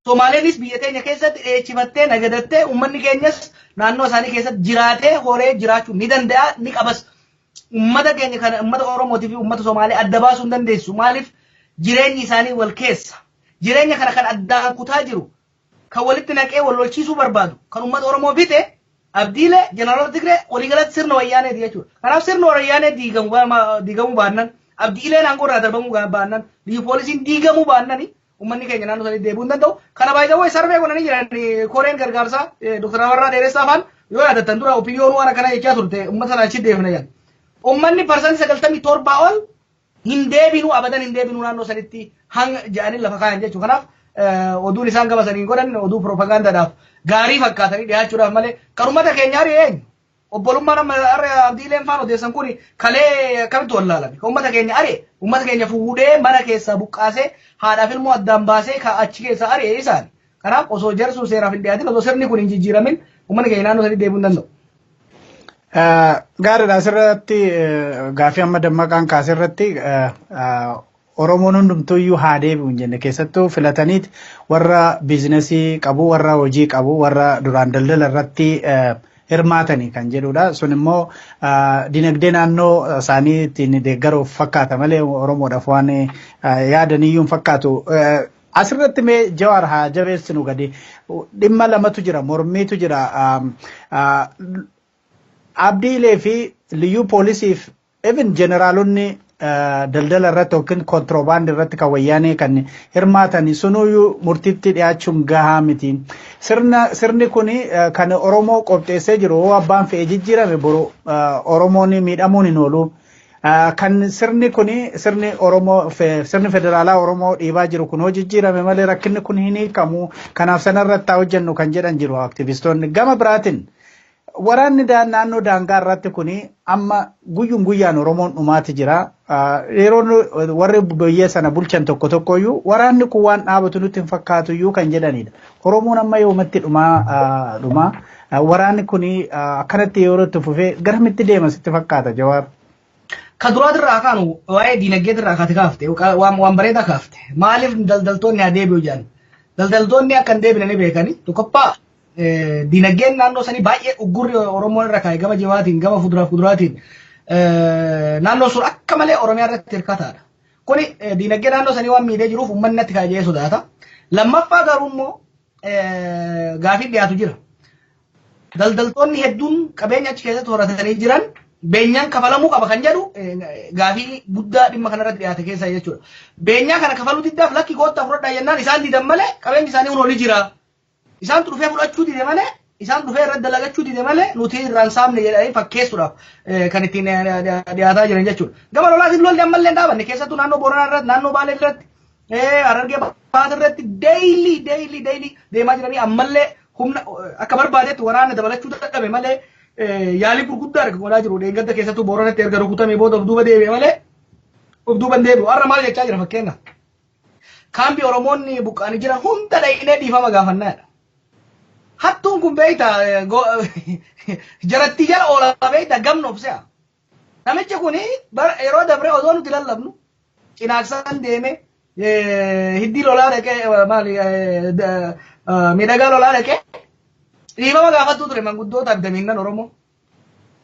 Somaaleenis biyya teenya keessatti dheechifattee nagadattee uummanni keenyas naannoo isaanii keessatti jiraatee horee jiraachuu ni danda'a ni qabas. Uummata keenya kana uummata Oromootii fi uummata Somaalee adda baasuu hin dandeessu. Maaliif jireenyi isaanii wal keessa. Jireenya kana kan addaan kutaa jiru. Kan walitti naqee wal lolchiisuu barbaadu. Kan uummata Oromoo fite Abdiilee Jeneraal Tigree waliigalatti sirna wayyaaneeti jechuudha. Kanaaf sirna wayyaanee diigamuu baannan Abdiileen aangoo irraa darbamuu baannan biyyi poolisiin diigamuu baannani ummanni keenya naannoo sanii deebi'uu hin danda'u. Kana baay'ee sarvee godhanii jiran koreen gargaarsaa Dr. Abarraa Dheeressaa faan yoo yaadattan dura opiniyoon waan akkana jechaa turte uummata sana achi deebina jedhan. Ummanni parsantii 97 ol hin deebinu abadan hin deebinu naannoo sanitti hanga jedhanii lafa kaayan jechuudha. Kanaaf oduun isaan gaba saniin godhan oduu propagaandaadhaaf gaarii fakkaatanii dhiyaachuudhaaf malee kan uummata keenyaa eenyu. Obbolummaan amma Abdiileen faan odeessan kun kalee akkamitti wallaalame. Uummata keenya aree uummata keenya fuudhee mana keessaa buqqaasee haadhaaf ilmoo addaan baasee achi keessaa aree isaan. Kanaaf osoo jarsuun seeraaf hin dhiyaatin osoo sirni kun hin jijjiiramin uummanni keenya naannoo sanii deebi'uu hin danda'u. Gaariidha asirratti gaaffii amma dammaqaan kaasirratti Oromoon hundumtuuyyuu haa deebi'u hin jenne keessattuu filataniiti warra biizinasii qabu warra hojii qabu warra duraan daldala irratti hirmaatanii kan jedhudha. Sun immoo dinagdee naannoo isaaniitiin deeggaruuf fakkaata malee Oromoodhaaf waan yaadaniyyuu hin fakkaatu. Asirratti mee Jawaar haa jabeessinu gadi dhimma lamatu jira mormiitu jira. Abdiilee fi liyyuu poolisiif even jeneraalonni daldala irratti yookiin kontiroobaandii irratti kan wayyaanee kan hirmaatan sunuyyuu murtiitti dhiyaachuun gahaa miti. Sirni kun kan Oromoo qopheessee jiru abbaan fe'ee jijjiirame boru Oromoon miidhamuun hin oolu. Kan sirni kun sirni federaalaa Oromoo dhiibaa jiru kun hoo jijjiirame malee rakkinni kun hin hiikamu. Kanaaf sanarratti haa hojjennu kan jedhan jiru aktivistoonni. Gama biraatiin waraanni naannoo daangaa irratti kun amma guyyaan Oromoon dhumaati jira. Yeroo warri biyya sana bulchan tokkoyyuu waraanni kun waan dhaabatu nutti hin fakkaatu iyyuu kan jedhanidha. Oromoon amma yoomatti dhumaa waraanni kun akkanatti yeroo itti fufee garamitti deema sitti fakkaata Jawaar? Kan duraatirraa kaanu waa'ee diinagdeetirraa kaafte waan bareedaa kaafte. Maaliif daldaltoonni haa deebi'u jedhan? Daldaltoonni akka hin deebine ni beekani. Tokkoffaa diinagdeen naannoo sanii baay'ee uggurri Oromoon irra kaa'e gama jibaatiin gama fuduraatiin naannoo sun akka malee Oromiyaa irratti hirkataadha. Kuni diinagdee naannoo sanii waan miidhee jiruuf uummanni natti kaa'ee sodaata. Lammaffaa garuu immoo gaafii dhiyaatu jira. Daldaltoonni hedduun qabeenya achi keessatti horatanii jiran beenyaan kafalamuu qaba kan jedhu gaafii guddaa dhimma kanarratti dhiyaate keessa jechuudha. Beenyaa kana kafaluu diddaaf lakki koottaa fudhadhaa jennaan isaan didan malee qabeenyi isaanii hundi jira. Isaan dhufee fudhachuu dide malee isaan dhufee irratti dalagachuu dide malee nuti irraan saamne jedhanii fakkeessuudhaaf kan ittiin dhiyaataa jiran jechuudha. Gama lolaatiin lolli ammallee dhaabanne keessattuu naannoo Booranaa irratti naannoo Baalee irratti Harargee Bahaa irratti deeyilii deemaa jiranii ammallee humna akka barbaadetti waraana dabalachuu dadhabe malee yaalii gurguddaa arga godhaa jiru. Deeggarda keessattuu Booranatti erga rukutamee booda of duuba deebi'e malee of duuba hin deebi'u. Har'a maal jechaa jira fakkeenyaaf? Kaambii Oromoonni buqqaanii jiran hunda dhaqnee dhiifama gaafannaadha. Hattuun kun beektaa jaratti jala oolaa beektaa gamna obse'a. Namichi kun yeroo dabree osoo nuti lallabnu cinaaksaan deeme hiddii lolaa dhaqee maali miidhagaa lolaa dhaqee dhiifama gaafattuu ture manguddootaaf damiinnan Oromoo.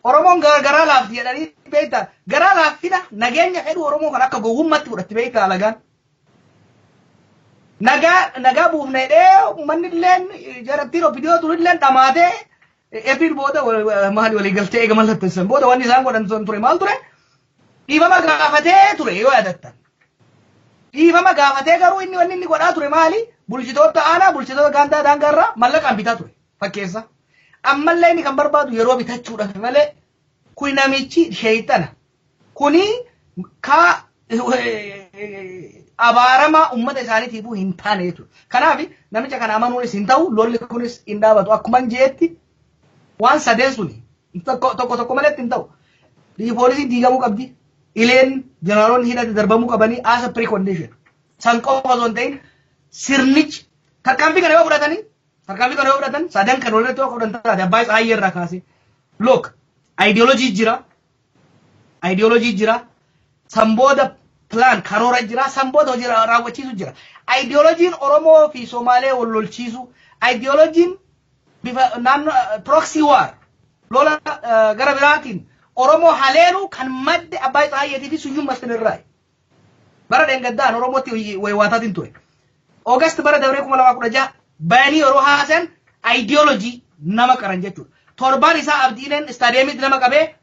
Oromoon garaa laafti jedhanii beektaa garaa laaffina nageenya fedhu Oromoo kan akka gowwummaatti fudhatti beektaa alagaan. Nagaa buufneedhee manni illee jarattiin opidiyoo ture illee dhamaatee efiin booda maali walii galtee eega mallatteessan booda wanni isaan godhan ture maal ture? Dhiifama gaafatee ture yoo yaadattan. Dhiifama gaafatee garuu wanni inni godhaa ture maali? Bulchitoota aanaa bulchitoota gaandaa daangaarraa mallaqaan bitaa ture fakkeessa. Ammallee inni kan barbaadu yeroo bitachuudhaaf malee kuni namichi sheeyxana. Kuni abaarama ummata isaaniitiifuu hin taane jechuudha. Kanaaf namicha kana amanuunis hin ta'u lolli kunis hin dhaabatu. Akkuma jeetti waan sadeen suni tokko malee hin ta'u. Biyyi poolisiin diigamuu qabdi. Ileen jeneraalonni hidhate darbamuu qabanii as a precondition. San qofa osoo hin ta'in sirnichi tarkaanfii kana yoo fudhatan sadan kan walirratti yoo fudhatan taate abbaa Tsahaayee irraa kaasee. Look ideoloojii jira. San booda plan karoora jira sanboota hojii raawwachiisu jira. Ideolojiin Oromoo fi Somaalee wal lolchiisu ideolojiin bifa naannoo proxy war lola gara biraatiin Oromoo haleelu kan madde Abbaay Tsahayyeetii fi Suyyum Masfinirraa. Bara deengaddaan Oromootti waywaataatiin ture. August bara dabree 2016 bayanii yeroo haasan ideology nama qaran jechuudha. Torbaan isaa abdiileen istaadiyeemitti nama qabee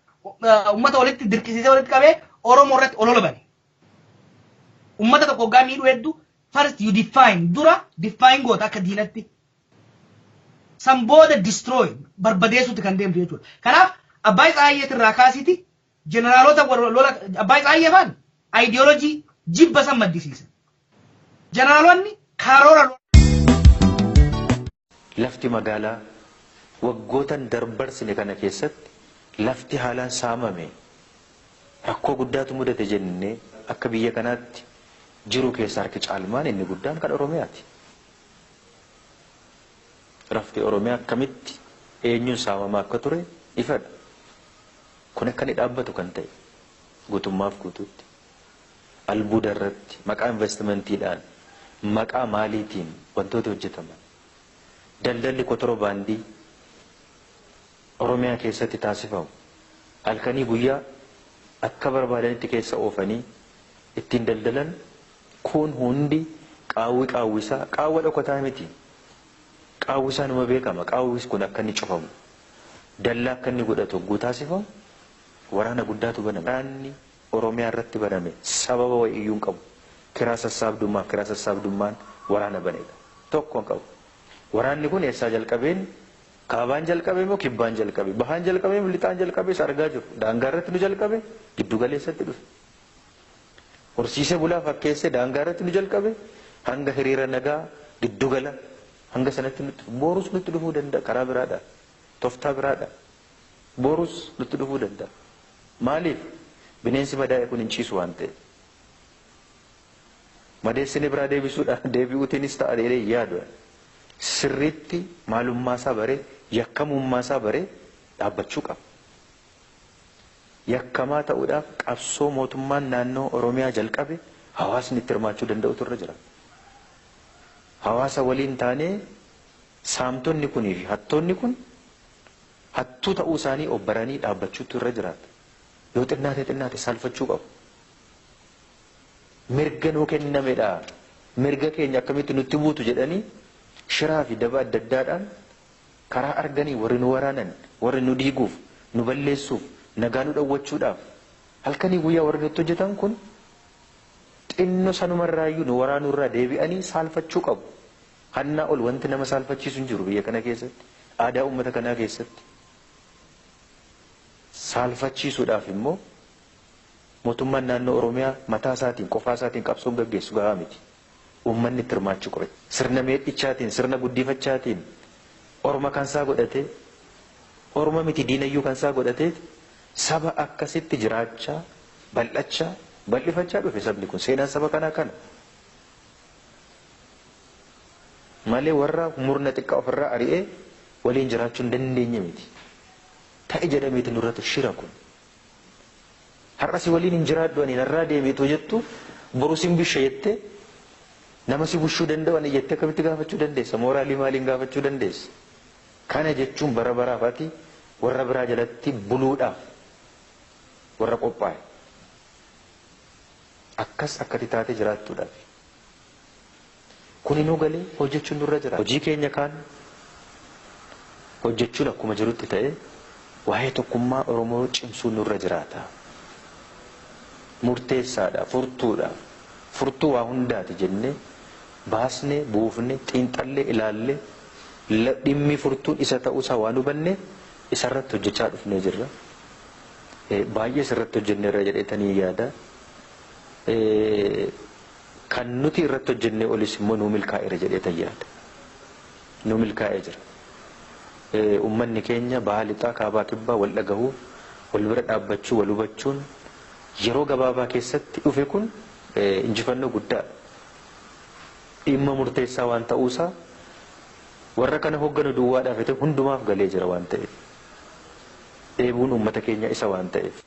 ummata walitti dirqisiisee walitti qabee Oromoo irratti olola bane. Ummata tokko gaa miidhuu hedduu first you define dura define goota akka diinatti. San booda destroy barbadeessuutti kan deemtu jechuudha. Kanaaf Abbaay Tsahayyeet irraa kaasiti generaalota lola Abbaay Tsahayyee faan ideology jibba san maddisiisa. Generaalonni karoora lafti magaalaa waggootan darbarsine kana keessatti lafti haalaan saamame rakkoo guddaatu mudate jennee akka biyya kanaatti jiru keessa harki caalmaan inni guddaan kan Oromiyaati. Lafti Oromiyaa akkamitti eenyuun saamamaa akka ture ifadha. Kun akka inni dhaabbatu kan ta'e guutummaaf guutuutti albuuda irratti maqaa investimentiidhaan maqaa maaliitiin wantoota hojjetaman daldalli kontirobaandii Oromiyaa keessatti taasifamu halkanii guyyaa akka barbaadanitti keessa oofanii ittiin daldalan kun hundi qaawwisaa qaawwa dhokataa miti. Qaawwisaa nama beekama. Qaawwis kun akka inni cufamu dallaa akka inni godhatu hogguu taasifamu waraana guddaatu baname. Waraanni Oromiyaa irratti baname sababa wayiyyuu hin qabu. Kiraa sassaabdummaan waraana baneedha. Tokko hin qabu. Waraanni kun eessaa jalqabeen kaabaan jalqabee moo kibbaan jalqabee bahaan jalqabee lixaan jalqabee argaa jiru. Daangaa irratti nu jalqabee giddu galeessatti dhufe. Horsiisee bulaa fakkeessee daangaa irratti nu jalqabee hanga hiriira nagaa giddu gala hanga sanatti nutti boorus nutti dhufuu danda'a karaa biraadha. Toftaa biraadha. Boorus nutti dhufuu danda'a. Maaliif bineensi madaa'e kun hin ciisu waan ta'eef. Madeessine biraa deebisuudhaan deebi'uutiinis ta'a jedhee yaadu. Sirriitti maalummaa isaa baree yakkamummaa isaa baree dhaabbachuu qaba. Yakkamaa ta'uudhaaf qabsoo mootummaan naannoo Oromiyaa jalqabe hawaasni itti hirmaachuu danda'utu irra jira. Hawaasa waliin taanee saamtonni kunii fi hattoonni kun hattuu ta'uu isaanii obbaranii dhaabbachuutu irra jiraata. Yoo xinnaate saalfachuu qabu. Mirga nuu kennamedha. Mirga keenya akkamitti nutti buutu jedhanii shiraa fi daba adda addaadhaan karaa arganii warri nu waraanan warri nu diiguuf nu balleessuuf nagaa nu dhawwachuudhaaf halkanii guyyaa warri nutti hojjetan kun xinno sanumarraayyuu nu waraanurraa deebi'anii saalfachuu qabu. Hannaa ol wanti nama saalfachiisu hin jiru biyya kana keessatti aadaa uummata kanaa keessatti. Saalfachiisuudhaaf immoo mootummaan naannoo Oromiyaa mataa isaatiin qofaa isaatiin qabsoon gaggeessu gahaa miti. Uummanni itti hirmaachuu qabu. Sirna meedhichaatiin sirna guddifachaatiin orma kansaa godhatee orma miti diinayyuu kansaa godhatee saba akkasitti jiraachaa bal'achaa bal'ifachaa dhufe sabni kun seenaan saba kanaa kana. Malee warra murna xiqqaa ofirraa ari'ee waliin jiraachuu hin dandeenye miti. Ta'e jedhameeti nurratti shira kun. Har'asi waliin hin jiraadhu ani narraa deemeetu jettu boru sin bisha jettee nama si bushuu danda'an jettee akkamitti gaafachuu dandeessa? Mooraalii maaliin gaafachuu dandeessa? Kana jechuun bara baraafati warra biraa jalatti buluudhaaf warra qophaa'e. Akkas akkati taatee jiraattuudhaaf. Kun inuu galee hojjechuun nurra jira. Hojii keenya kaan hojjechuun akkuma jirutti ta'e waa'ee tokkummaa Oromoo cimsuun nurra jiraata. Murteessaadha, furtuudha. Furtuu waa hundaati jennee baasnee buufnee xiinxallee ilaallee dhimmi furtuun isa ta'uusaa waan hubanne isarratti hojjechaa dhufnee jirra. Baay'ee isarratti hojjenneerra jedheetanii yaada. Kan nuti irratti hojjennee olis immoo nuu milkaa'eera jedheetan yaada. Nuu milkaa'ee jira. Uummanni keenya baha lixaa kaabaa kibbaa wal dhagahuu wal bira dhaabbachuu wal hubachuun yeroo gabaabaa keessatti dhufe kun injifannoo guddaa dhimma murteessaa waan ta'uusaa warra kana hogganu duwwaadhaaf ta'e hundumaaf galee jira waan ta'eef dheebuun uummata keenya isa waan ta'eef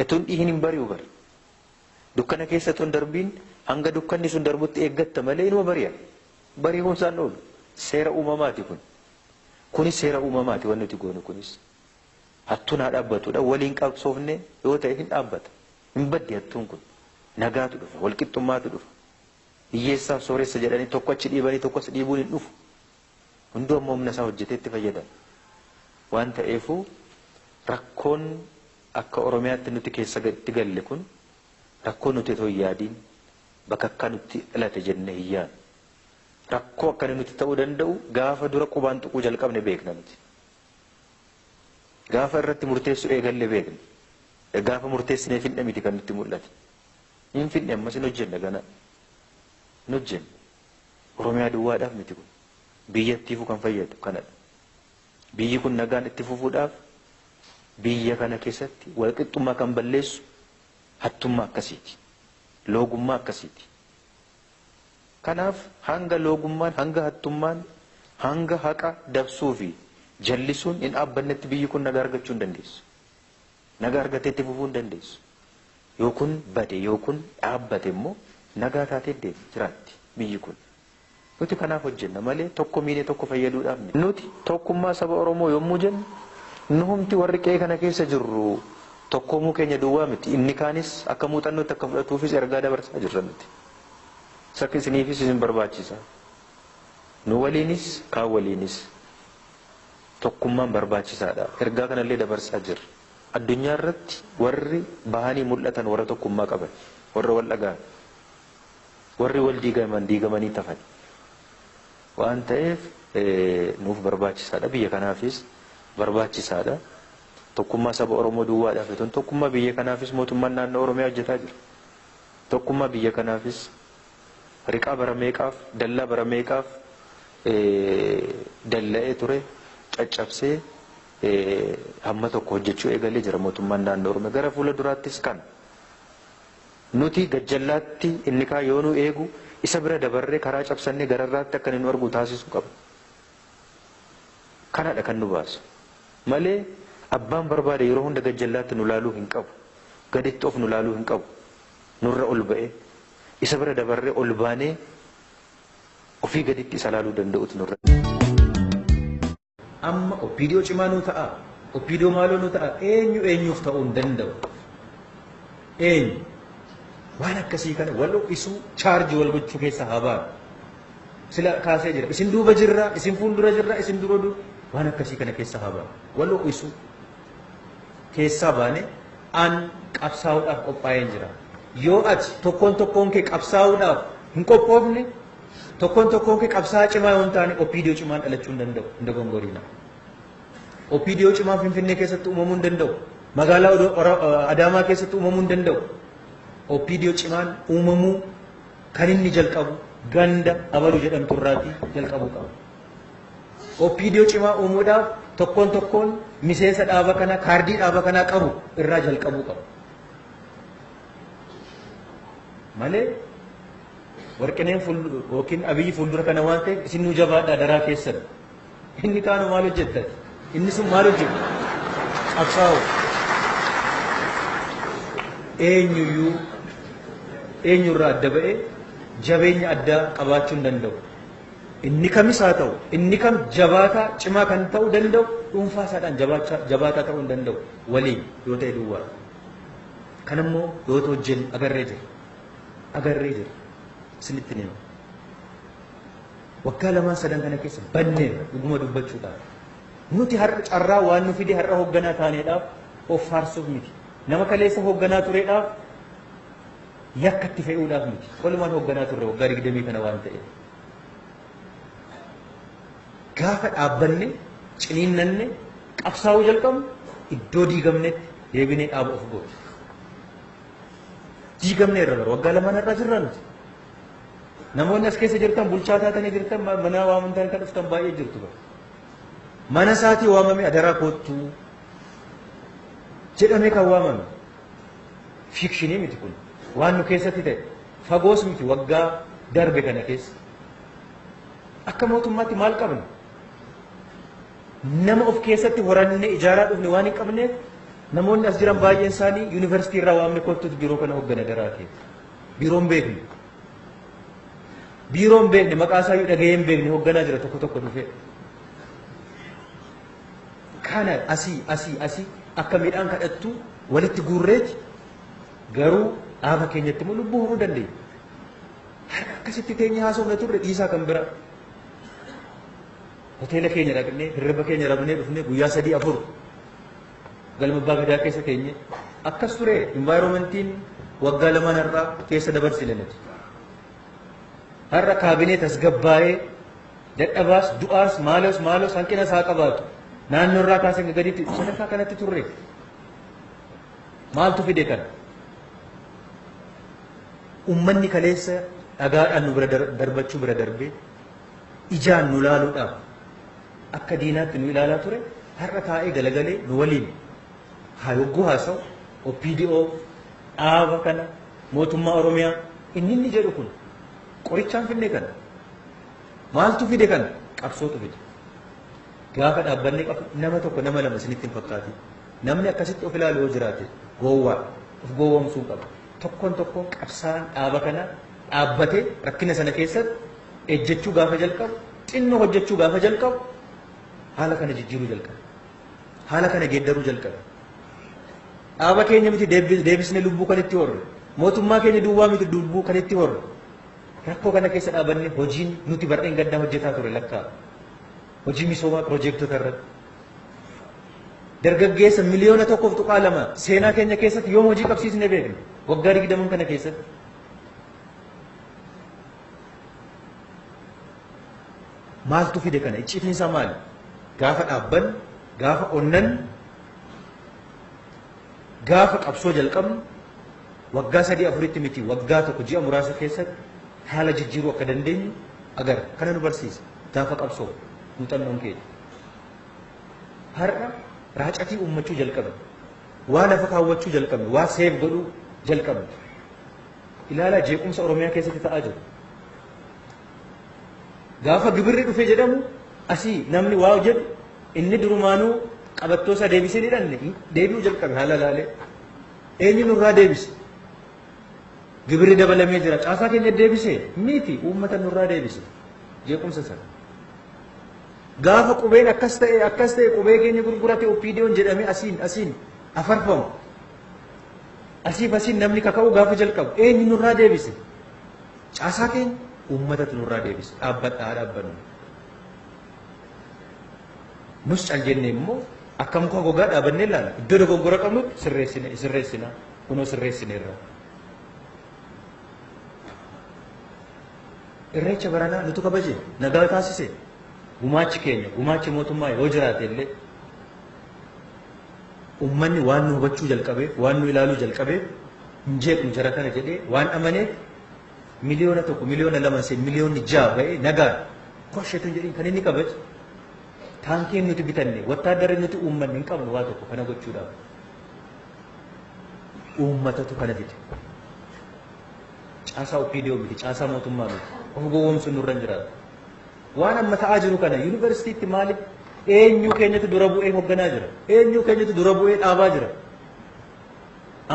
etuun dhihin hin bari'u bar dukkana keessa ton darbiin hanga dukkanni sun darbutti eeggatta malee inuma bari'a. Barii kun isaan oolu seera uumamaati kun. Kunis seera uumamaati wanni nuti goonu kunis. Hattuun haa dhaabbatudha waliin qabsoofne yoo ta'e hin dhaabbata. Hin baddi hattuun kun. Nagaatu dhufa walqixxummaatu dhufa. Hiyyeessaaf sooressa jedhanii tokko achi dhiibanii tokkos dhiibuun hin dhufu. Hunduu ammoo humna isaa hojjetee itti fayyadama. Waan ta'eefuu rakkoon akka Oromiyaatti nuti keessa itti galle kun rakkoo nuti otoo hin yaadiin bakka akka nutti dhalate jennee hin yaadnu. Rakkoo akkana nuti ta'uu danda'u gaafa dura qubaan tuquu jalqabne beekna nuti. Gaafa irratti murteessu eegalle beekna. Gaafa murteessinee finne miti kan nutti mul'ate. Hin finne ammas hin hojjenne gana. Hin hojjenne. Oromiyaa duwwaadhaaf miti kun. Biyyattiifuu kan fayyadu kanadha. Biyyi kun nagaan itti fufuudhaaf biyya kana keessatti walqixxummaa kan balleessu hattummaa akkasiiti. Loogummaa akkasiiti. Kanaaf hanga loogummaan, hanga hattummaan, hanga haqa dabsuu fi jallisuun hin dhaabbannetti biyyi kun nagaa argachuu hin dandeessu. Nagaa argatee itti fufuu hin dandeessu. Yoo kun bade yoo kun dhaabbate immoo nagaa taatee jiraatti biyyi kun. Nuti kanaaf hojjenna malee tokko miine tokko fayyaduudhaaf miti. Nuti tokkummaa saba Oromoo yommuu jennu nu humti warri qe'ee kana keessa jirru tokkoomuu keenya duwwaa miti. Inni kaanis akka muuxannootti akka fudhatuufis ergaa dabarsaa jirra nuti. Sakki isiniifis isin barbaachisa. Nu waliinis kaan waliinis tokkummaan barbaachisaadha. Ergaa kanallee dabarsaa jirra. Addunyaa irratti warri bahanii mul'atan warra tokkummaa qaban, warra wal dhagaan, warri wal diigamanii tafan. Waan ta'eef nuuf barbaachisaadha. Biyya kanaafis barbaachisaadha. Tokkummaa saba Oromoo duwwaadhaaf itoo tokkummaa biyya kanaafis mootummaan naannoo Oromiyaa hojjetaa jira. Tokkummaa biyya kanaafis riqaa bara meeqaaf, dallaa bara meeqaaf dalla'ee ture caccabsee hamma tokko hojjechuu eegalee jira mootummaan naannoo Oromiyaa. Gara fuula duraattis kana. Nuti gajjallaatti inni kaa yoo nu eegu isa bira dabarree karaa cabsannee gararraatti akka nu argu taasisuu qaba. Kanadha kan nu baasu. Malee abbaan barbaade yeroo hunda gajjallaatti nu laaluu hin qabu. Gaditti of nu laaluu hin qabu. Nurra ol ba'ee isa bira dabarree ol baanee ofii gaditti isa laaluu danda'utu nurra. Amma opiidiyoo cimaa nu ta'a. Opiidiyoo maaloo nu ta'a. Eenyuuf ta'uu hin danda'u. Eenyu. Waan akkasii kana wal ho'isuu chaarjii wal gochuu keessa haa baanu. Sila kaasee jira. Isin duuba jirra, isin fuuldura jirra, isin dura waan akkasii kana keessa haa baanu. Wal ho'isuu keessaa baane an qabsaa'uudhaaf qophaa'een jira. Yoo ati tokkoon kee qabsaa'uudhaaf hin qophoofne tokkoon kee qabsaa'aa cimaa yoo hin taane opiidiyoo cimaan dhalachuu hin danda'u. Hin dogongoriina. Opiidiyoo cimaa Finfinnee keessatti uumamuu hin danda'u. Magaalaa Adaamaa keessatti uumamuu hin danda'u. Opiidiyoo cimaan uumamuu kan inni jalqabu ganda abaluu jedhamtu irraatii jalqabuu qaba. Opiidiyoo cimaa uumuudhaaf tokkoon miseensa dhaaba kanaa kaardii dhaaba kanaa qabu irraa jalqabuu qaba. Malee warqineen yookiin abiyyi fuuldura kana waan ta'eef isin nu jabaadhaa daraa keessan. Inni kaanu maal hojjettan? Inni sun maal hojjetu? Qabsaa'u. Eenyurraa adda ba'ee jabeenya addaa qabaachuu hin danda'u. Inni kamis haa ta'u, inni kam jabaataa cimaa kan ta'uu danda'u dhuunfaa isaadhaan jabaataa ta'uu hin danda'u waliin yoo ta'e duwwaa. Kanammoo yoo ta'u hojjennu agarree jira. Isinitti nima. Waggaa lamaan sadan kana keessa banneen dhuguma dubbachuudhaaf. Nuti har'a carraa waan nu fide har'a hoogganaa taaneedhaaf of faarsuuf miti. Nama kaleessa hoogganaa tureedhaaf yakka itti fe'uudhaaf miti. Walumaan hoogganaa turre waggaa 20 kana waan ta'eef. Gaafa dhaabbanne ciniinnanne qabsaa'uu jalqabnu iddoo diigamnetti deebinee dhaaba of gooti. Diigamne irra bara waggaa lamaan irraa jirra nuti. Namoonni as keessa jirtan bulchaa taatanii jirtan mana waamantaan kan dhuftan baay'ee jirtu bara. Mana isaatii waamame adaraa koottuu jedhamee kan waamame. Fiikshinii miti kun. Waan nu keessatti ta'e fagoos miti waggaa darbe kana keessa. Akka mootummaatti maal qabna? Nama of keessatti horannee ijaaraa dhufne waan hin qabneef namoonni as jiran baay'een isaanii yuunivarsiitii irraa waamne kottuutu biiroo kana hoggana daraate. Biiroon beekne. Biiroon beekne maqaa isaa yoo dhaga'een beekne hogganaa jira tokko tokko dhufee. Kana asii akka midhaan kadhattu walitti guurreeti garuu dhaaba keenyatti immoo lubbuu horuu dandeenya. Har'a akkasitti teenya haasofna turre dhiisaa kan bira. Hoteela keenya dhaqnee hirriba keenya rabnee dhufnee guyyaa 3-4 galma abbaa gadaa keessa teenye akkas ture environmentiin waggaa 2 irraa keessa dabarsine nuti. Har'a kaabinee tasgabbaa'ee dadhabaas du'aas maalos hanqina isaa qabaatu naannoo irraa kaasee gaditti sadarkaa kanatti turre. Maaltu fide kana? Ummanni kaleessa dhagaadhaan nu bira darbachuu bira darbee ijaan nu laaluudhaaf akka diinaatti nu ilaalaa ture har'a taa'ee galagalee nu waliin haa yogguu haasa'u OPDO dhaaba kana mootummaa Oromiyaa inni jedhu kun qorichaan finne kana maaltu fide kana qabsootu fide. Gaafa dhaabbannee nama tokko nama lama isinitti hin fakkaati. Namni akkasitti of ilaalu yoo jiraate gowwaa of gowwoomsuu qaba. Tokkoon qabsaan dhaaba kana dhaabbatee rakkina sana keessatti ejjechuu gaafa jalqabu xinnoo hojjechuu gaafa jalqabu haala kana jijjiiruu jalqaba. Haala kana geeddaruu jalqaba. Dhaaba keenya miti deebisnee lubbuu kan itti horre. Mootummaa keenya duwwaa miti lubbuu kan itti horre. Rakkoo kana keessa dhaabannee hojiin nuti bar'een gaddaa hojjetaa ture lakkaa. Hojii misoomaa piroojeektota irratti. Dargaggeessa miliyoona 1.2 seenaa keenya keessatti yoom hojii qabsiisnee beekne waggaa 20 kana keessatti. Maaltu fide kana? Icciitiin isaa maali? Gaafa dhaabban, gaafa onnan, gaafa qabsoo jalqabnu waggaa 3-4 miti waggaa tokko ji'a muraasa keessatti haala jijjiiruu akka dandeenyu agarra. Kana nu barsiisa. Gaafa qabsoo muuxannoon keenya. Har'a raacatii uummachuu jalqabne. Waa lafa kaawwachuu jalqabne. Waa seef godhuu jalqabne. Ilaalaa jeequmsa Oromiyaa keessatti ta'aa jiru. Gaafa gibirri dhufe jedhamu asii namni waa jedhu inni durumaanuu qabattoo isaa deebisee hidhanne deebi'uu jalqabe haala laalee. Eenyu nurraa deebise? Gibirri dabalamee jira. Caasaa keenya deebisee miti uummata nurraa deebise. Jeequmsa sana. Gaafa qubeen akkas ta'e qubee keenya gurgurate OPDO'n jedhamee asiin afarfamu. Asiin namni kaka'u gaafa jalqabu eenyu nurraa deebise? Caasaa keenya uummatatu nurraa deebise. Dhaabbannu. Nus cal jennee immoo akka muka gogaa dhaabannee ilaalla. Iddoo dogoggora qabnutti sirreessina. Kunoo sirreessineerra. Irreecha baranaa nutu kabaje nagaa taasise. Gumaachi keenya gumaachi mootummaa yoo jiraate illee uummanni waan nu hubachuu jalqabee waan nu ilaaluu jalqabee hin jeeqnu jara kana jedhee waan amaneef miliyoona 1 miliyoona 2 miliyoonni 6 ba'ee nagaan kosheetu jedhin kan inni kabaje taankiin nuti bitanne wattaaddarri nuti uummanni hin qabnu waa tokko kana gochuudhaaf uummatatu kana fide. Caasaa OPDO miti caasaa mootummaa miti of gowwoomsuun nurra hin jiraatu. Waan amma ta'aa jiru kana yuunivarsiitiitti maaliif eenyu keenyatu dura bu'ee hoogganaa jira? Eenyu keenyatu dura bu'ee dhaabaa jira?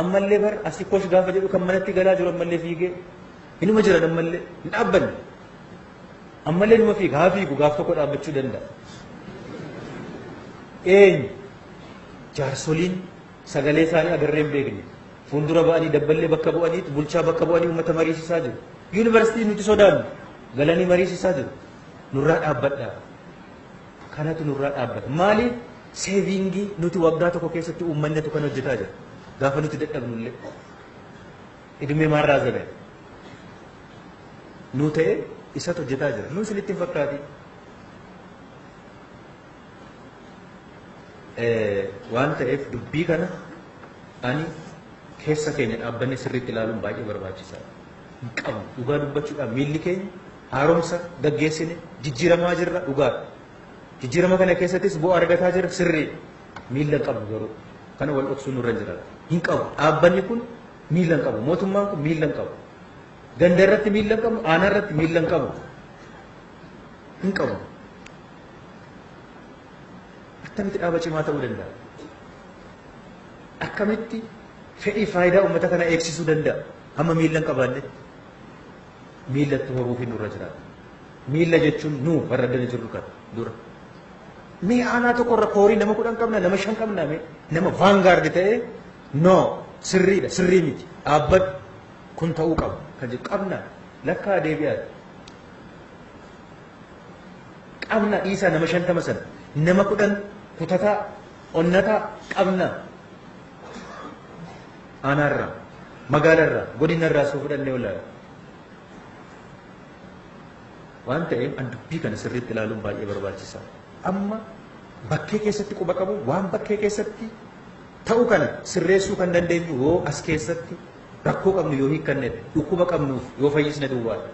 Ammallee bar asii kosh gaafa jedhu kan manatti galaa jiru ammallee fiigee inuma jiran ammallee hin dhaabbanne. Ammallee numa fiiga haa fiigu gaaf tokko dhaabbachuu danda'a. Eenyu jaarsoliin sagalee isaanii agarree hin beekne fuuldura ba'anii dabballee bakka bu'anii bulchaa bakka bu'anii uummata mariisisaa jiru. Yuunivarsiitii nuti sodaannu galanii mariisisaa jiru. Nurraa dhaabbadhaa. Kanatu nurraa dhaabbata. Maaliif seeviingii nuti waggaa tokko keessatti uummannatu kan hojjetaa jira. Gaafa nuti dadhabnullee. Idumee maarraa zabe. Nu ta'e isatu hojjetaa jira. Nu isinitti hin fakkaati. Waan ta'eef dubbii kana ani keessa keenya dhaabbanne sirriitti ilaaluun baay'ee barbaachisaadha. Hin qabnu dhugaa dubbachuudhaan miilli keenya haaromsa gaggeessine jijjiiramaa jirra dhugaadha. Jijjiirama kana keessattis bu'aa argataa jira sirrii miilla hin qabu garuu kana wal dhoksuun nurra jira. Hin qabu dhaabbanni kun miilla hin qabu mootummaan kun miilla hin qabu. Ganda irratti miilla hin qabu aanaa irratti miilla hin qabu. Hin qabu. Akkamitti dhaaba cimaa ta'uu danda'a? akkamitti fedhii faayidaa uummata kana eegsisuu danda'a hamma miillan qabaanne miillatti horuuf hin nurra jiraata. Miilla jechuun nu warra addana jirru kan dura. Mee aanaa tokkorra koorii nama 10 qabna nama 5 qabna nama vaangaardi ta'ee no sirriidha sirrii miti dhaabbadhu kun ta'uu qabu kan jedhu qabna lakkaa deebi'aadha. Qabna dhiisaa nama 50 sana nama 10 kutataa onnataa qabna aanaarraa magaalarraa godinarraa soo fudhannee olaala. Waan ta'eef dubbii kana sirriitti ilaaluun baay'ee barbaachisaa. Amma bakkee keessatti quba qabu waan bakkee keessatti ta'u kana sirreessuu kan dandeenyu yoo as keessatti rakkoo qabnu yoo hiikkannedha dhukkuba qabnuuf yoo fayyisne duwwaadha.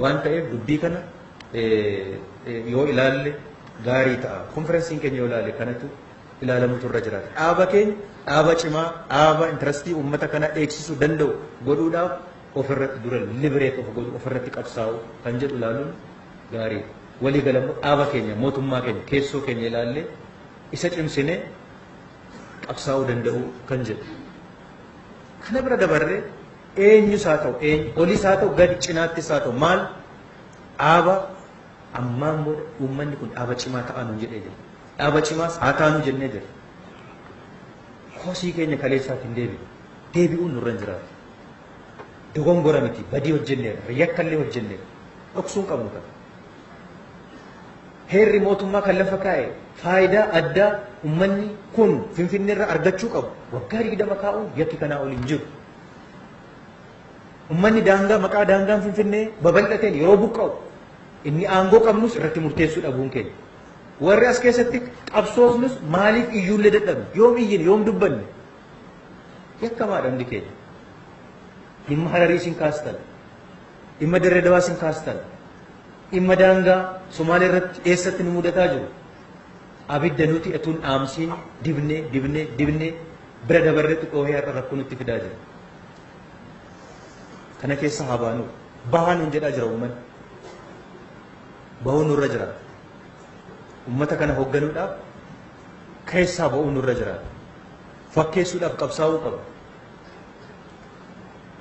Waan ta'eef dubbii kana yoo ilaalle gaarii ta'a. Konferensiin keenya yoo ilaalle kanatu ilaalamutu irra jiraata. Dhaaba keenya dhaaba cimaa dhaaba intarastii uummata kana eegsisuu danda'u godhuudhaaf ofirratti dura libereet of godhu ofirratti qabsaa'u kan jedhu ilaaluun gaarii. Walii galammoo dhaaba keenya mootummaa keenya keessoo keenya ilaallee isa cimsine qabsaa'uu danda'u kan jedhu. Kana bira dabarree eenyus haa ta'u oliis haa ta'u gadi cinaattis haa ta'u maal dhaaba ammaan booda uummanni kun dhaaba cimaa ta'aa nu jedhee jira. Dhaaba cimaas haa taanu jennee jira. Kosii keenya kaleessaatiin deebi'uun nurra hin jiraatu. Dogongora miti badii hojjenneera yakkallee hojjenneera dhoksuun qabnu kan. Heerri mootummaa kan lafa kaa'e faayidaa addaa uummanni kun finfinneerra argachuu qabu waggaa 20 kaa'uun yakki kanaa ol hin jiru. Uummanni daangaa maqaa daangaan finfinnee babal'ateen yeroo buqqa'u inni aangoo qabnus irratti murteessuu dhabuun keenya. Warri as keessatti qabsoofnus maaliif iyyuullee dadhabne yoom iyyine yoom dubbanne yakkamaadha hundi keenya. Dhimma Hararii isin kaastan, dhimma Dirree Dawaa isin kaastan, dhimma daangaa Somaalee irratti eessatti nu mudataa jiru. Abidda nuti etuun dhaamsiin dibnee bira dabarreetti dhoohee har'a rakkoo nutti fidaa jira. Kana keessa haa baanu. Bahaa nuun jedhaa jira uummanni. Bahuu nurra jira. Uummata kana hoogganuudhaaf keessaa ba'uu nurra jira. Fakkeessuudhaaf qabsaa'uu qaba.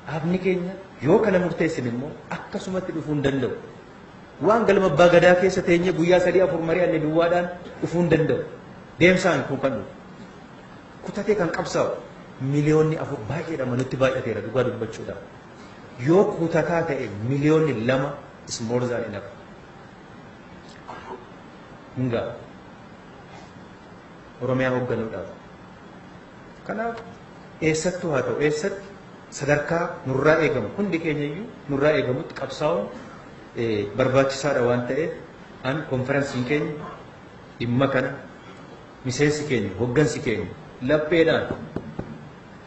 Dhaabni keenya yoo kana murteessin immoo akkasumatti dhufuu hin danda'u. Waan galma abbaa gadaa keessa teenyee guyyaa 3-4 mari'anne duwwaadhaan dhufuu hin danda'u. Deemsaan kun kan dhufu. Kutatee kan qabsaa'u miliyoonni 4 baay'eedha nutti baay'ateera dhugaa dubbachuudhaaf. Yoo kutataa ta'e miliyoonni 2 is more than enough. Hingaa Oromiyaa hoogganuudhaaf. Kanaaf eessattuu haa ta'u eessatti sadarkaa nurraa eegamu hundi keenya iyyuu nurraa eegamutti qabsaa'uun barbaachisaadha waan ta'eef an konferensiin keenya dhimma kana miseensi keenya hoggansi keenya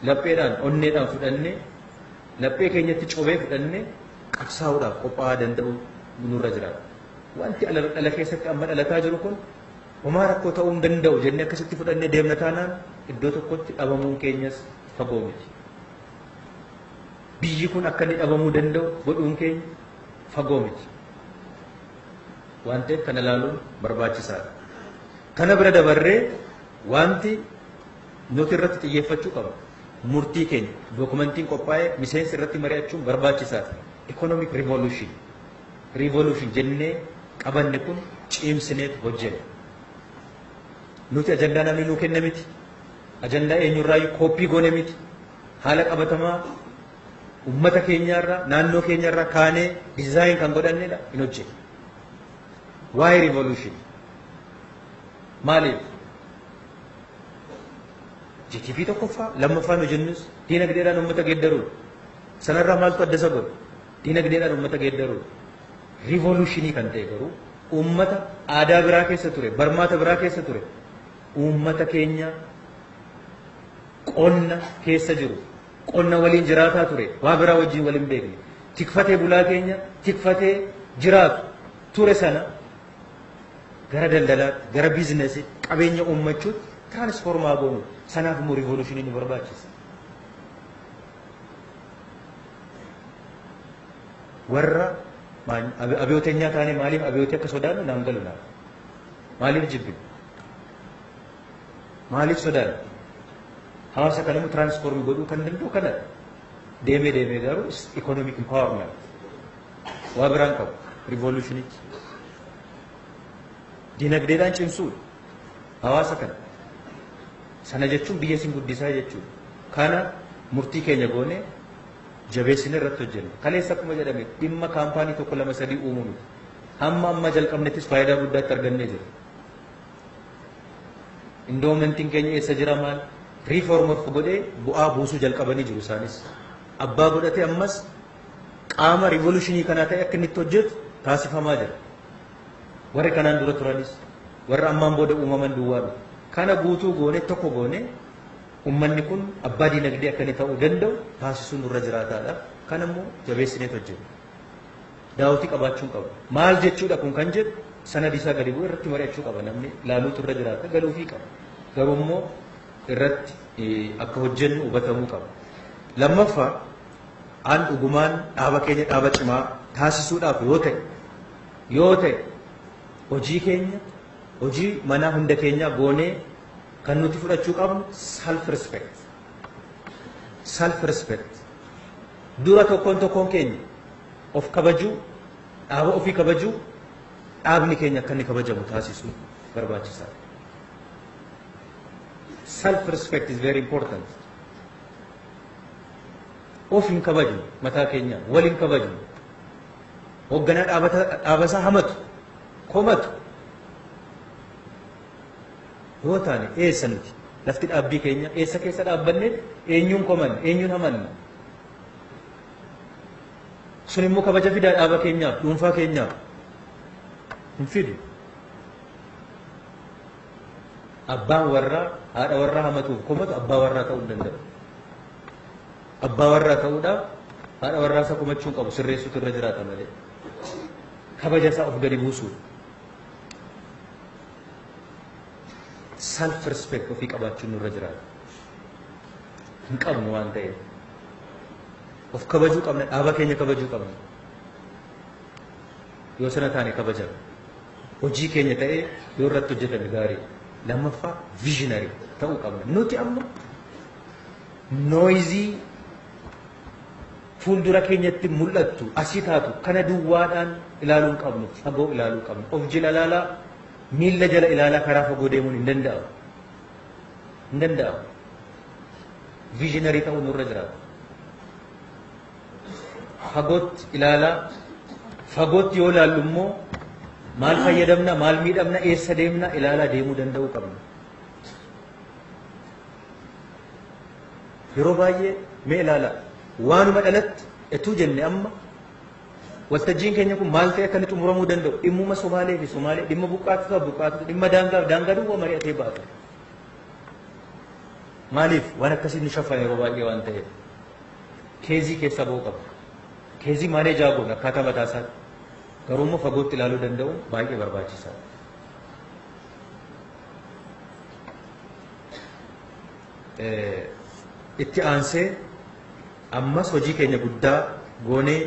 lapheedhaan onneedhaan fudhannee laphee keenyatti cobee fudhannee qabsaa'uudhaaf qophaa'aa danda'u nurra jiraata. Wanti dhala keessatti amma dhalataa jiru kun homaa rakkoo ta'uu hin danda'u jennee akkasitti fudhannee deemna taanaan iddoo tokkotti dhabamuun keenyas fagoo miti. Biyyi kun akka inni dhabamuu danda'u godhuun keenya fagoo miti. Waan ta'eef kana ilaaluun barbaachisaadha. Kana bira dabarree wanti nuti irratti xiyyeeffachuu qaba. Murtii keenya dookumentiin qophaa'ee miseensi irratti mari'achuun barbaachisaadha. Economic revolution. Revolution jennee qabanne kun cimsineet hojjenna. Nuti ajandaa namni nuu kenne miti. Ajandaa eenyurraayyuu kooppii goone miti. Haala qabatamaa ummata keenyarraa naannoo keenyarraa kaanee dizaayin kan godhannedha hin hojjennu. Waa'ee revolution maaliif? GTV tokkoffaa lammaffaan hojjennus diinagdeedhaan ummata geeddaruudha. Sanarraa maaltu adda isa godhu? Diinagdeedhaan ummata geeddaruudha. Revolutionii kan ta'e garuu ummata aadaa biraa keessa ture, barmaata biraa keessa ture, ummata keenya qonna keessa jiru. Qonna waliin jiraataa ture waa biraa wajjin waliin beekne tikfatee bulaa keenya tikfatee jiraatu ture sana gara daldalaatti gara biizinasii qabeenya uummachuutti tiraansfoormaa goonu sanaaf immoo riivoluushinii nu barbaachisa. Warra abiyooteenyaa taanee maaliif abiyootii akka sodaannu naan galu naaf maaliif jibbinu maaliif sodaannu hawaasa kanamu transform godhuu kan danda'u kana deemee garuu economic empowerment waa biraan qabu revolutionichi dinagdeedhaan cimsuudha hawaasa kana sana jechuun biyya isin guddisaa jechuudha kana murtii keenya goone jabeessine irratti hojjenna kaleessa akkuma jedhame dhimma kaampaanii tokko lama sadii uumuu miti amma jalqabnettis faayidaa guddaatti argannee jira indoomentiin keenya eessa jira maal reform of godhee bu'aa buusuu jalqabanii jiru isaanis abbaa godhatee ammas qaama revolutionii kanaa ta'e akka inni itti hojjetu taasifamaa jira warri kanaan dura turanis warra ammaan booda uumaman duwwaa kana guutuu goone tokko goone ummanni kun abbaa dinagdee akka inni ta'uu danda'u taasisuun nurra jiraataadha kanammoo jabeessinee hojjenna daawwitii qabaachuun qaba maal jechuudha kun kan jedhu sanadi isaa gadi bu'ee irratti mari'achuu qaba namni laaluutu irra jiraata galuufii qaba garuu immoo irratti akka hojjennu hubatamuu qaba lammaffaa aan dhugumaan dhaaba keenya dhaaba cimaa taasisuudhaaf yoo ta'e hojii keenya hojii manaa hunda keenya goonee kan nuti fudhachuu qabnu self respect dura tokkoon keenya of kabajuu dhaaba ofii kabajuu dhaabni keenya akka inni kabajamu taasisuu barbaachisaadha self respect is very important of hin kabajnu mataa keenya wal hin kabajnu hoogganaa dhaabasaa hamatu komatu yoo taane eessa nuti lafti dhaabbii keenya eessa keessa dhaabbanne eenyuun komanne eenyuun hamanne sun immoo kabaja fidaa dhaaba keenyaaf dhuunfaa keenyaaf hin fidu abbaan warraa haadha warraa hamatuuf komatu abbaa warraa ta'uu hin danda'u abbaa warraa ta'uudhaaf haadha warraa isa komachuun qabu sirreessuutu irra jiraata malee kabaja isaa of gadi buusuudha self respect ofii qabaachuun nurra jiraata hin qabnu waan ta'eef of kabajuu qabna dhaaba keenya kabajuu qabna yoo sana taane kabajama hojii keenya ta'ee yoo irratti hojjetame gaarii lammaffaa visionary ta'uu qabna nuti amma noizii fuuldura keenyatti mul'attu asii taatu kana duwwaadhaan ilaaluun qabnu fagoo ilaaluu qabnu of jila ilaalaa miilla jala ilaalaa karaa fagoo deemuun hin danda'amu visionary ta'uu nurra jiraata fagootti ilaalaa fagootti yoo ilaallu immoo maal fayyadamna maal miidhamna eessa deemna ilaalaa deemuu danda'uu qabna yeroo baay'ee mee ilaalaa waanuma dhalatti etuu jenne amma waltajjiin keenya kun maal ta'e akka inni xumuramuu danda'u dhimmuma Somaalee fi Somaalee dhimma buqqaatu dhimma daangaa duwwaa mari'atee baatu maaliif waan akkasii ni shafan yeroo baay'ee waan ta'eef keezii keessa ba'uu qaba keezii maalee jaagoon akkaataa mataa isaatti garuu immoo fagootti ilaaluu danda'uun baay'ee barbaachisaadha. Itti aansee ammas hojii keenya guddaa goonee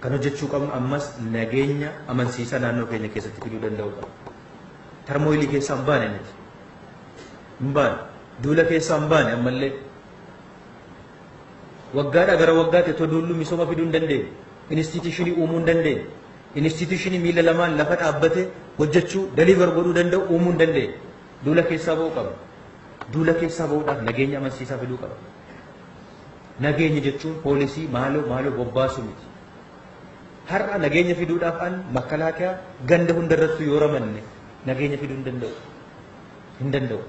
kan hojjechuu qabnu ammas nageenya amansiisaa naannoo keenya keessatti fiduu danda'uu qabna. Tarmooyilii keessaa hin baane nuti. Hin baane. Duula keessaa hin baane ammallee. Waggaadhaa gara waggaatti otoo duullu misooma fiduu hin dandeenye. Inistiitiishinii uumuu hin dandeenye. Inistiitiishinii miila lamaan lafa dhaabbatee hojjechuu deliver godhuu danda'u uumuu hin dandeenye. Duula keessaa ba'uu qabna. Duula keessaa ba'uudhaaf nageenya amansiisaa fiduu qabna. Nageenya jechuun poolisii maaloo bobbaasuu miti. Har'a nageenya fiduudhaaf an makalaakaa ganda hundarrattu yoo ramanne nageenya fiduu hin danda'u.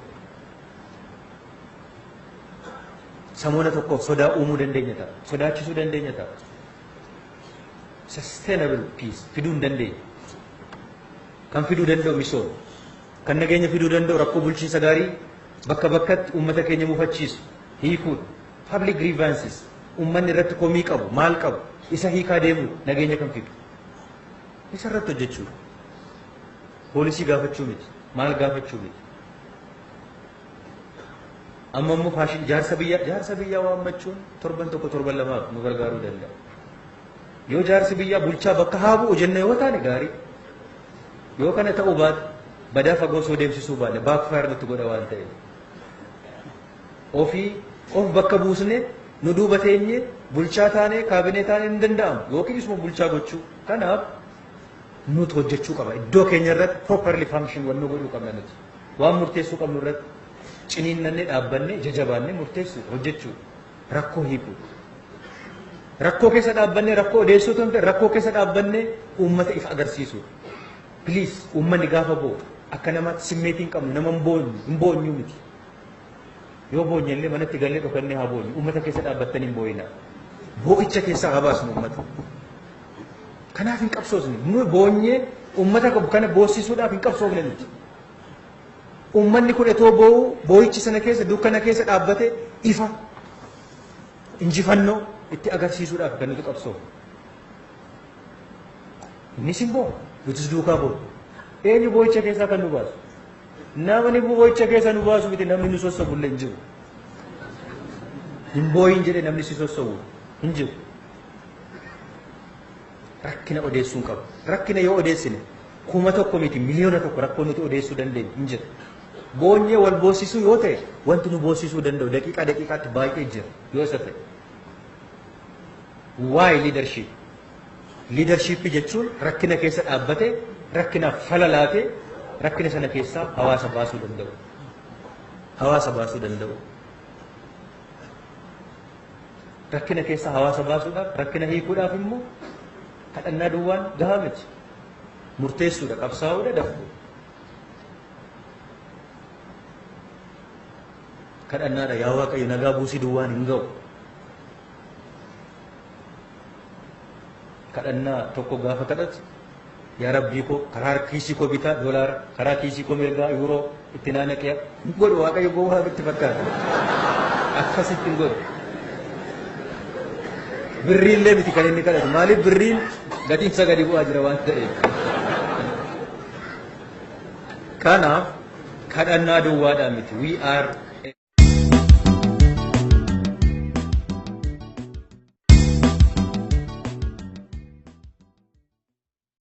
Samoona tokkoof sodaa uumuu dandeenya ta'a. Sodaachisuu dandeenya ta'a. Sustainable peace fiduu hin dandeenya. Kan fiduu danda'u misooma. Kan nageenya fiduu danda'u rakkoo bulchiinsa gaarii bakka bakkatti uummata keenya mufachiisu hiikuudha. Public grievances uummanni irratti komii qabu maal qabu isa hiikaa deemu nageenya kan fidu. Isa irratti hojjechuudha. Poolisii gaafachuu miti. Maal gaafachuu miti. Amma immoo faashin jaarsa biyyaa waammachuun torban tokko torban lamaaf nu gargaaruu danda'a. Yoo jaarsi biyyaa bulchaa bakka haa bu'u jenne yoo taane gaarii. Yoo kana ta'uu baate badaa fagoo soo deemsisuu baanne baakfaayir nutti godha waan ta'eef. of bakka buusne nu duuba teenye bulchaa taane kaabinee taane hin danda'amu yookiin isuma bulchaa gochuu kanaaf nuti hojjechuu qaba iddoo keenya irratti properly function wannu godhuu qabna nuti waan murteessuu qabnu irratti ciniinnannee dhaabbanne jajabaannee murteessuu hojjechuu rakkoo hiikuu rakkoo keessa dhaabbanne rakkoo odeessuu ta'e rakkoo keessa dhaabbanne uummata ifa agarsiisuu please uummanni gaafa boo akka namaatti simmeetiin qabnu nama hin boonyu miti yoo boonye illee manatti gallee dhokannee haa boonyu uummata keessa dhaabbattanii hin booyina boo'icha keessaa haa baasnu uummata kanaaf hin qabsoofne nu boonye uummata kana boossisuudhaaf hin qabsoofne nuti uummanni kun etoo boo'u boo'ichi sana keessa dukkana keessa dhaabbate ifa injifannoo itti agarsiisuudhaaf kan nuti qabsoofne innis hin boo'u nutis duukaa boo'u eenyu boo'icha keessaa kan nu baasu namni boo'icha keessa nu baasu miti namni nu sossobu illee hin jiru hin boo'in jedhee namni si sossobu hin jiru rakkina odeessuu qabu rakkina yoo odeessine kuma tokko miti miliyoona tokko rakkoo nuti odeessuu dandeenyu hin jiru boonyee wal boossisuu yoo ta'e wanti nu boossisuu danda'u daqiiqaatti baay'ee jira yoo isa ta'e waa'ee liidarshiip jechuun rakkina keessa dhaabbate rakkinaaf falalaate rakkina sana keessaa hawaasa baasuu danda'u rakkina keessaa hawaasa baasuudhaaf rakkina hiikuudhaaf immoo kadhannaa duwwaan gahaa miti murteessuudha qabsaa'uudha dafuu kadhannaadha yaa Waaqayyo nagaa buusii duwwaan hin ga'u kadhannaa tokko gaafa kadhatu yaa Rabbii koo karaa kiisii koo bitaa doolaara karaa kiisii koo mirgaa yuuroo itti naannaqee hin godhu Waaqayyo gowwaa itti fakkaata akkasitti hin godhu birriillee miti kan inni kadhatu maaliif birriin gatiinsa gadi bu'aa jira waan ta'eef kanaaf kadhannaa duwwaadhaa miti we are